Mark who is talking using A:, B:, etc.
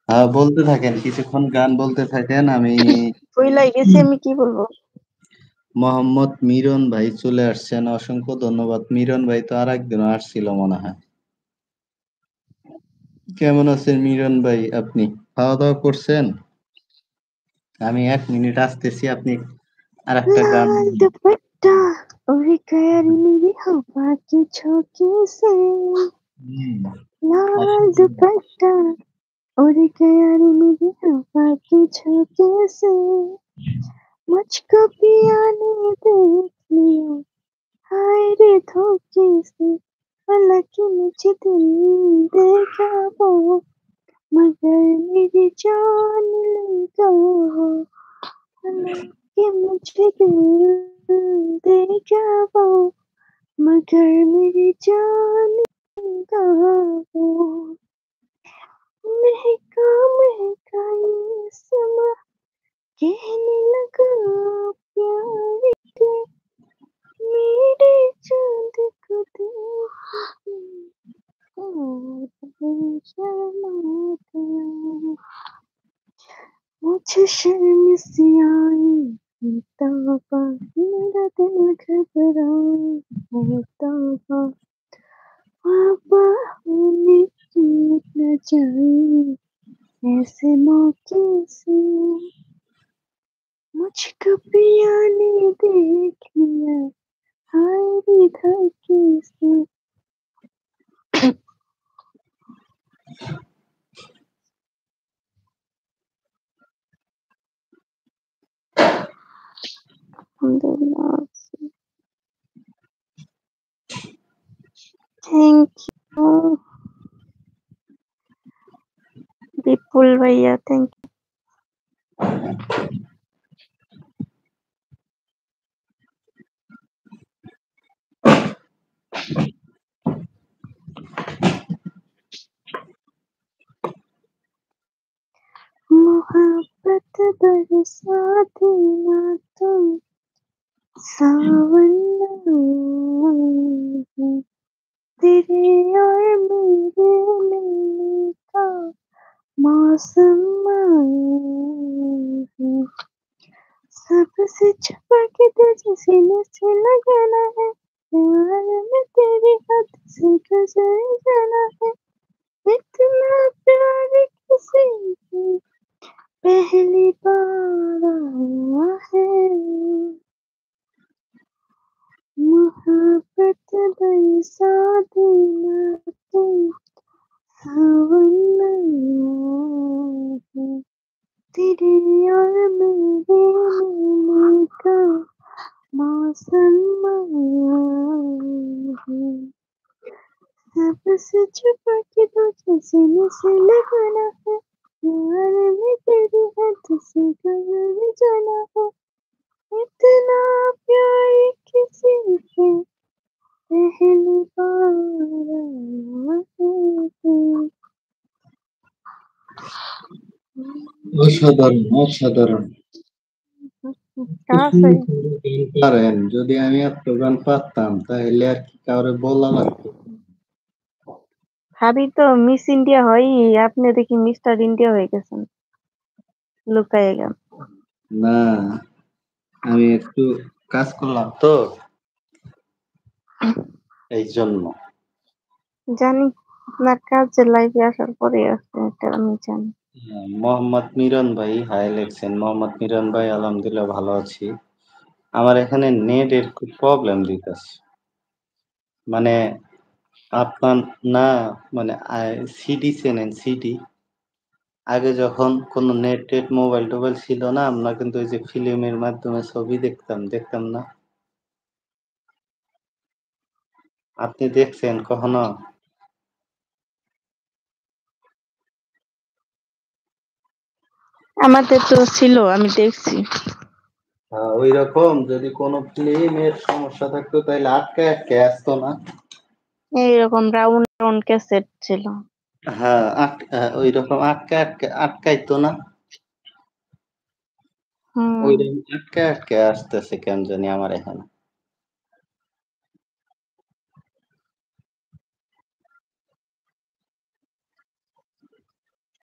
A: হ্যাঁ, বলতে থাকেন। কিছুক্ষণ গান বলতে থাকেন। আমি
B: ভুইলাই গেছি আমি কি বলবো।
A: মোহাম্মদ মিরন ভাই চলে আসছেন। অসংখ্য ধন্যবাদ। মিরন ভাই তো আরেকদিনও আসছিল মনে হয়। কেমন আছেন মিরন ভাই আপনি? খাওয়া-দাওয়া করছেন? আমি ১ মিনিট আসতেছি। আপনি আরেকটা গান
B: लाल दुपट्टा उड़ गया मेरी हवा के झोंके से,
A: হুম,
B: लाल
A: অসাধারণ।
B: दुपट्टा उड़ गया रे मेरी हवा के झोंके से, मुझको पिया ने देख लिया हाय रे धोखे से, हालांकि मुझे दिल देगा वो, मगर मेरी जान लेगा वो, हालांकि मुझे दिल देगा वो, मगर मेरी जान लेगा वो। महका महका ये समा कहने लगा प्यार के, मेरे चांद को देख के और शर्मा गया, मुझे शर्म सी आई तौबा, मेरा दिल घबराए तौबा, पापा होने की न जाए ऐसे मौके से, मुझको पिया ने देख लिया हाय रे धोखे से। अल्हम्दुलिल्लाह। थैंक यू विपुल भैया, थैंक यू। मोहब्बत बरसा देना तुम सावन में, तेरे और मेरे मिलने का मौसम आया, सबसे छुपा के तुझे सीने से लगाना है, प्यार में तेरे हाथ से गुजर जाना है, इतना प्यार किसी की पहली बार आया है, मोहब्बत बरसा देना तुम सावन में, तेरे और मेरे मिलने का मौसम आया है, सबसे छुपा के तुझे सीने से लगाना है, प्यार में तेरे हाथ से गुजर जाना है, इतना प्यार किसी पे पहली बार आया है।
A: অসাধারণ, অসাধারণ।
B: कहाँ से?
A: গান পারেন। যদি আমি এত গান পারতাম তাহলে আর কি কাউরে বলা লাগতো?
B: ভাবি তো মিস ইন্ডিয়া হয়ই, আপনি দেখি মিস্টার ইন্ডিয়া হয়ে গেছেন লুকায়ে গান।
A: না, আমি একটু কাজ করলাম তো এই জন্য।
B: জানি আপনার কাজের লাইফে আসার পরে আসছে, এটা আমি জানি।
A: মোহাম্মদ মিরন ভাই হাই লেখছেন। মোহাম্মদ মিরন ভাই আলহামদুলিল্লাহ ভালো আছি। আমার এখানে নেটের খুব প্রবলেম দিতেছে। মানে আপনার না মানে সিডি চেনেন সিডি? আগে যখন কোনো নেট-টেট মোবাইল-টোবাইল ছিল না, আমরা কিন্তু ওই যে ফিল্মের মাধ্যমে ছবি দেখতাম না? আপনি দেখছেন কখনো?
B: আমাদের তো ছিল, আমি দেখছি।
A: ঐরকম যদি কোনো ফিল্মের সমস্যা থাকতো তাইলে আটকায় আসতো না?
B: এইরকম রাউন্ড রাউন্ড ক্যাসেট ছিল।
A: হ্যাঁ, ঐরকম আটকাইতো না?
B: হুম।
A: ঐরকম আটকায় আসতেছে কেন জানি আমার এখানে।